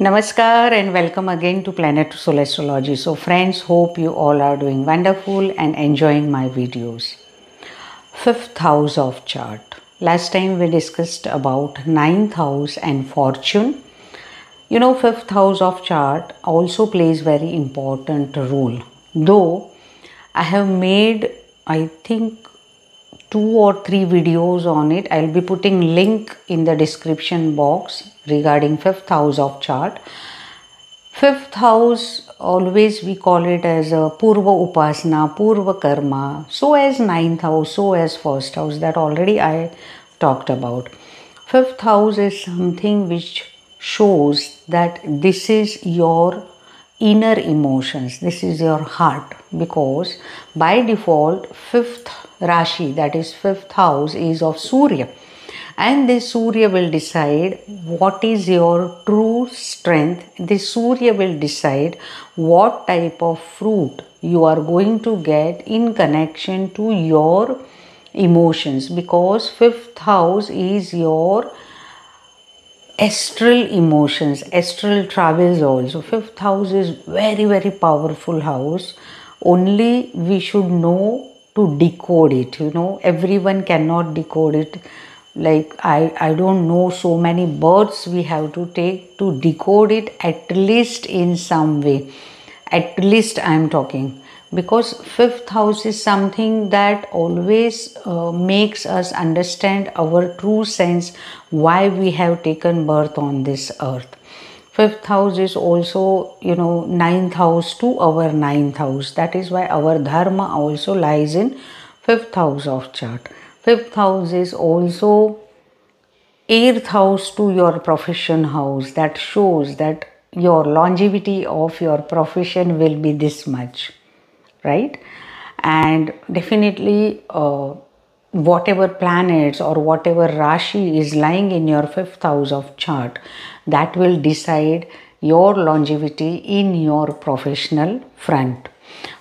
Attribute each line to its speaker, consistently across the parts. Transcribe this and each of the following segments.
Speaker 1: Namaskar and welcome again to Planet Soul Astrology. So friends, hope you all are doing wonderful and enjoying my videos. Fifth house of chart. Last time we discussed about ninth house and fortune. Fifth house of chart also plays very important role. Though I have made, I think, 2 or 3 videos on it. I'll be putting link in the description box regarding fifth house of chart. Fifth house, always we call it as a Purva Upasana, Purva Karma, so as ninth house, so as first house, that already I talked about. Fifth house is something which shows that this is your inner emotions, this is your heart, because by default fifth Rashi, that is fifth house, is of Surya, and this Surya will decide what is your true strength. This Surya will decide what type of fruit you are going to get in connection to your emotions, because fifth house is your astral emotions, astral travels also. Fifth house is very powerful house. Only we should know to decode it. Everyone cannot decode it. Like I don't know, so many births we have to take to decode it, at least in some way. At least I am talking, because fifth house is something that always makes us understand our true sense, why we have taken birth on this earth. Fifth house is also, ninth house to our ninth house. That is why our dharma also lies in fifth house of chart. Fifth house is also eighth house to your profession house. That shows that your longevity of your profession will be this much, right? And definitely whatever planets or whatever Rashi is lying in your fifth house of chart, that will decide your longevity in your professional front.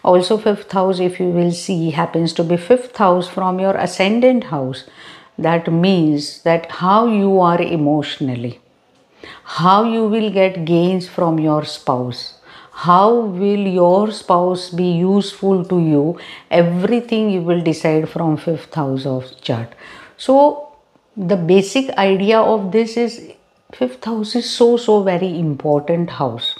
Speaker 1: Also fifth house, if you will see, happens to be fifth house from your ascendant house. That means that how you are emotionally, how you will get gains from your spouse, how will your spouse be useful to you, everything you will decide from fifth house of chart. So the basic idea of this is fifth house is so very important house.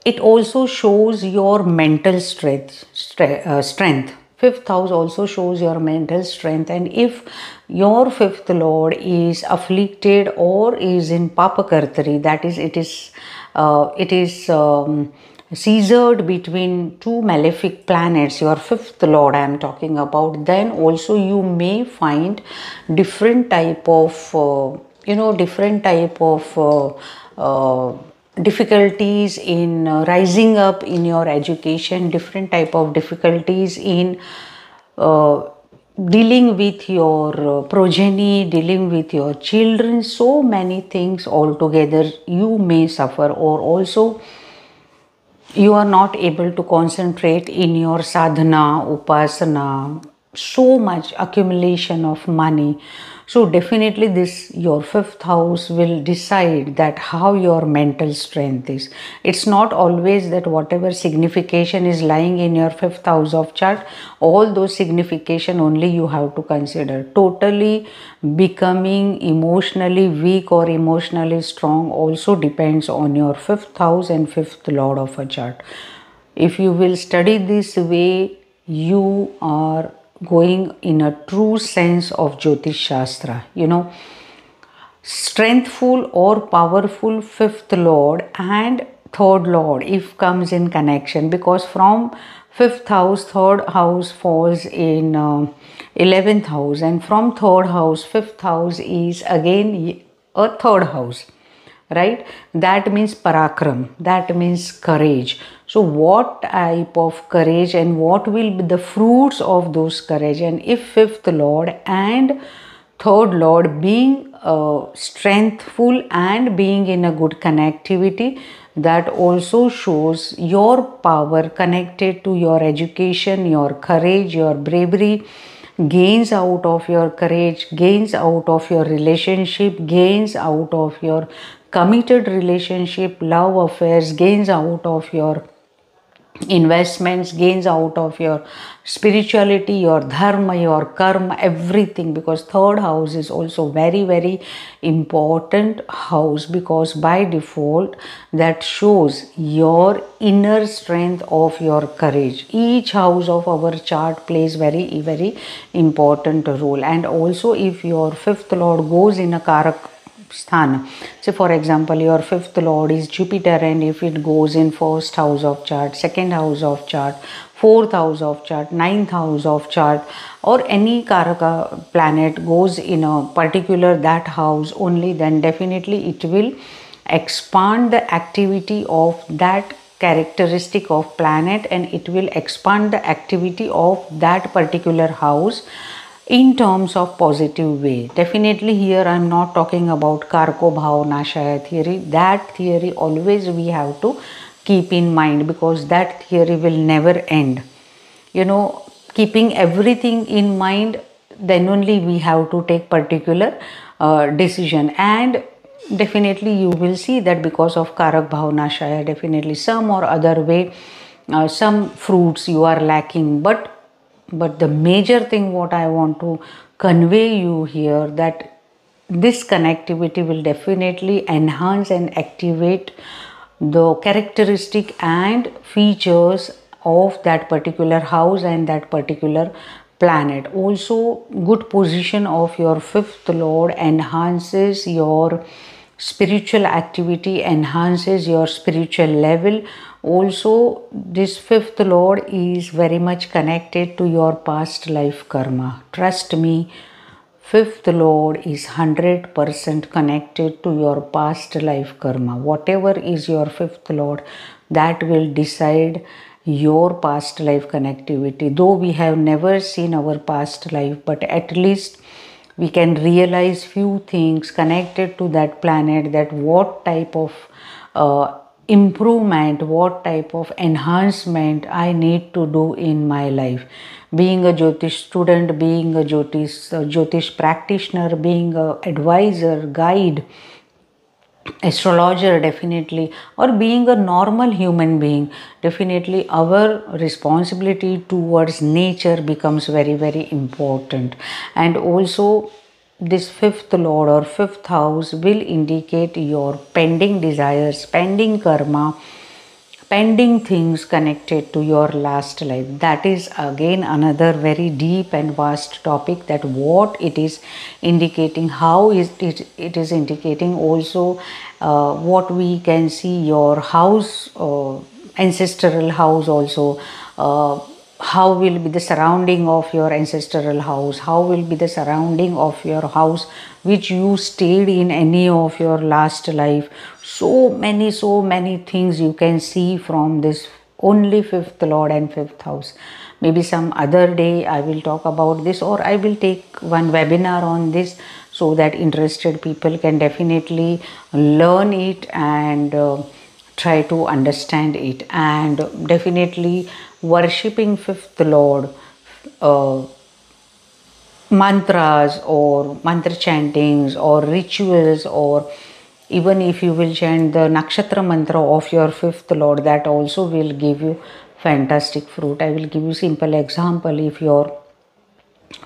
Speaker 1: It also shows your mental strength. Fifth house also shows your mental strength, and if your fifth lord is afflicted or is in papakartari, that is, it is scissored between two malefic planets, your fifth lord I am talking about, then also you may find different type of difficulties in rising up in your education, different type of difficulties in dealing with your progeny, dealing with your children, so many things altogether you may suffer, or also you are not able to concentrate in your sadhana, upasana, so much accumulation of money. So definitely this, your fifth house will decide that how your mental strength is. It's not always that whatever signification is lying in your fifth house of chart, all those signification only you have to consider. Totally becoming emotionally weak or emotionally strong also depends on your fifth house and fifth lord of a chart. If you will study this way, you are going in a true sense of Jyotish Shastra. Strengthful or powerful fifth lord and third lord if comes in connection, because from fifth house third house falls in 11th house, and from third house fifth house is again a third house, right? That means parakram, that means courage. So what type of courage and what will be the fruits of those courage? And if fifth lord and third lord being strengthful and being in a good connectivity, that also shows your power connected to your education, your courage, your bravery, gains out of your courage, gains out of your relationship, gains out of your committed relationship, love affairs, gains out of your investments, gains out of your spirituality, your dharma, your karma, everything, because third house is also very, very important house, because by default that shows your inner strength of your courage. Each house of our chart plays very, very important role. And also if your fifth lord goes in a karak sthana, say for example your fifth lord is Jupiter, and if it goes in first house of chart, second house of chart, fourth house of chart, ninth house of chart, or any karaka planet goes in a particular that house only, then definitely it will expand the activity of that characteristic of planet, and it will expand the activity of that particular house in terms of positive way. Definitely here I am not talking about Karko Bhav Nashaya theory. That theory always we have to keep in mind, because that theory will never end. You know, keeping everything in mind, then only we have to take particular decision. And definitely you will see that because of Karak Bhav Nashaya, definitely some or other way, some fruits you are lacking, but the major thing what I want to convey you here, that this connectivity will definitely enhance and activate the characteristic and features of that particular house and that particular planet. Also, good position of your fifth lord enhances your spiritual activity, enhances your spiritual level. Also, this fifth lord is very much connected to your past life karma. Trust me, fifth lord is 100% connected to your past life karma. Whatever is your fifth lord, that will decide your past life connectivity. Though we have never seen our past life, but at least we can realize few things connected to that planet, that what type of improvement, what type of enhancement I need to do in my life. Being a Jyotish student, being a Jyotish practitioner, being a advisor, guide, astrologer, definitely, or being a normal human being, definitely our responsibility towards nature becomes very, very important. And also this fifth lord or fifth house will indicate your pending desires, pending karma, pending things connected to your last life. That is again another very deep and vast topic, that what it is indicating, how is it is indicating. Also what we can see your house, ancestral house also, how will be the surrounding of your ancestral house, how will be the surrounding of your house which you stayed in any of your last life. So many things you can see from this only fifth lord and fifth house. Maybe some other day I will talk about this, or I will take one webinar on this, so that interested people can definitely learn it and try to understand it. And definitely worshipping fifth lord, mantras or mantra chantings or rituals, or even if you will chant the nakshatra mantra of your fifth lord, that also will give you fantastic fruit. I will give you simple example. If your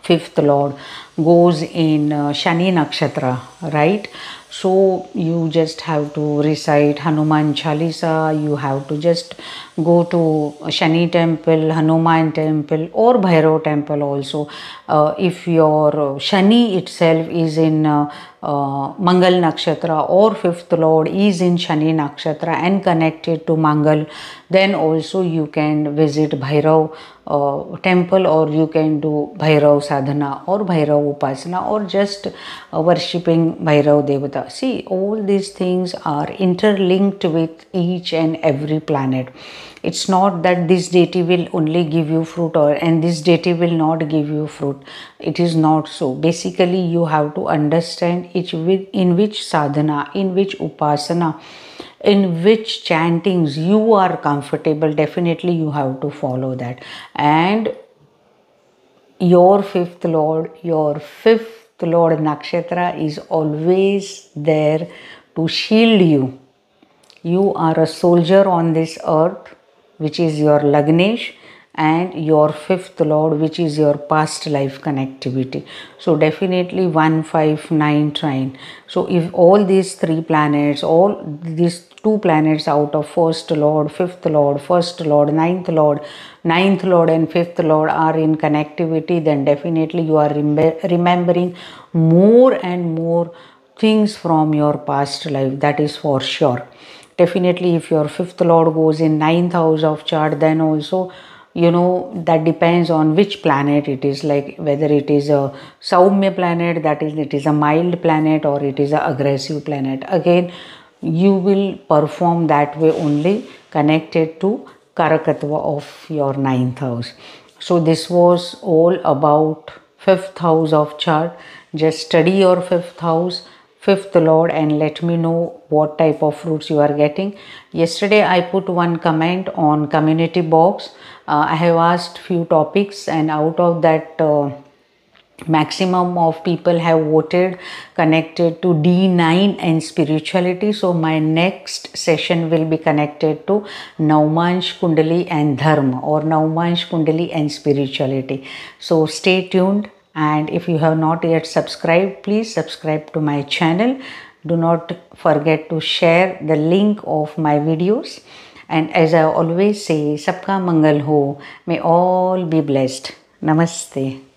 Speaker 1: fifth lord goes in Shani nakshatra, right? So you just have to recite Hanuman Chalisa, you have to just go to Shani temple, Hanuman temple, or Bhairav temple also. If your Shani itself is in Mangal nakshatra, or fifth lord is in Shani nakshatra and connected to Mangal, then also you can visit Bhairav temple, or you can do Bhairav sadhana or Bhairav upasana, or just worshipping Bhairav Devata. See, all these things are interlinked with each and every planet. It's not that this deity will only give you fruit, or and this deity will not give you fruit. It is not so. Basically, you have to understand in which sadhana, in which upasana, in which chantings you are comfortable. Definitely you have to follow that. And your fifth lord nakshatra is always there to shield you. You are a soldier on this earth, which is your Lagnesh, and your fifth lord, which is your past life connectivity. So definitely 159 trine. So if all these three planets, all these two planets out of first lord, fifth lord, first lord, ninth lord and fifth lord are in connectivity, then definitely you are remembering more and more things from your past life. That is for sure. Definitely if your fifth lord goes in ninth house of chart, then also, you know, that depends on which planet it is, like whether it is a Saumya planet, that is, it is a mild planet, or it is a aggressive planet. Again, you will perform that way only connected to Karakatva of your ninth house. So this was all about fifth house of chart. Just study your fifth house, fifth lord, and let me know what type of fruits you are getting. Yesterday I put one comment on community box. I have asked few topics, and out of that maximum of people have voted connected to D9 and spirituality. So my next session will be connected to Navmansh Kundali and Dharma, or Navmansh Kundali and spirituality. So stay tuned, and if you have not yet subscribed, please subscribe to my channel. Do not forget to share the link of my videos. And as I always say, Sabka Mangal Ho, may all be blessed. Namaste.